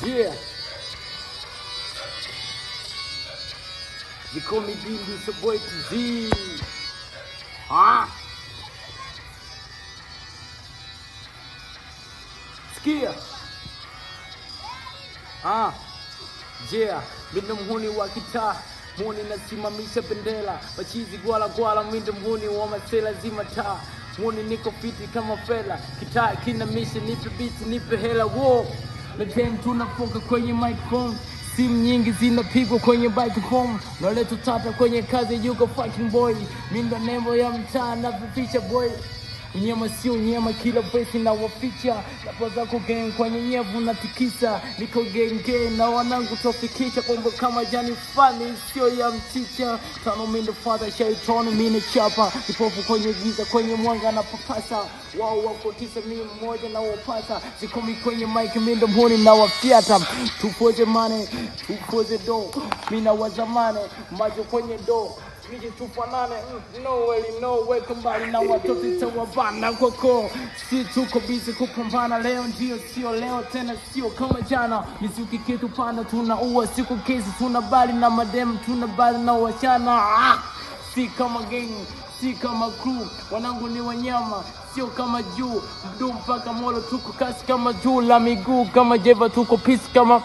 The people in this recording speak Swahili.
Yeah. They call me Bean, it's a boy to Z. Sikia. Yeah, mindo mhuni wa kitaa, mhuni nasimamisha bendera, machizi gwala gwala, mindo mhuni wa masela zima taa, mhuni niko fiti kama fela, kitaa kina misha, nipe biti, nipe hela, wow. Na time tunafoka kwenye microphone, simu nyingi zinapigwa kwenye microphone, naleta tata kwenye kazi, yuko fucking boy, mindo nembo ya mtaa na vificha boy. Unyama sio unyama, kila besi na waficha, napoza kugen kwenye nyevu na tikisa, niko genge na wanangu tofikisha, kombo kama jani fani sio ya mchicha. Tano mindo father shaitani mine chapa, kipofu kwenye giza kwenye mwanga na papasa, wao wako tisa mimi mmoja na wapata, zikomi kwenye mic mindo mhuni na wafiata, tupoze mane tupoze do, mina wazamane majo kwenye do. Miji tufanane, no way kumbali na watoto itawabana koko. Si tuko busy kupambana, leo ndio sio leo tena sio kama jana. Misuki kitu pana tunaua, siku kesi tunabali na madem tunabali na wachana. Si kama gang, si kama crew, wanangu ni wanyama, sio kama juu. Mdu mpaka molo tuko kasi kama juu, la miguu kama jeva tuko peace kama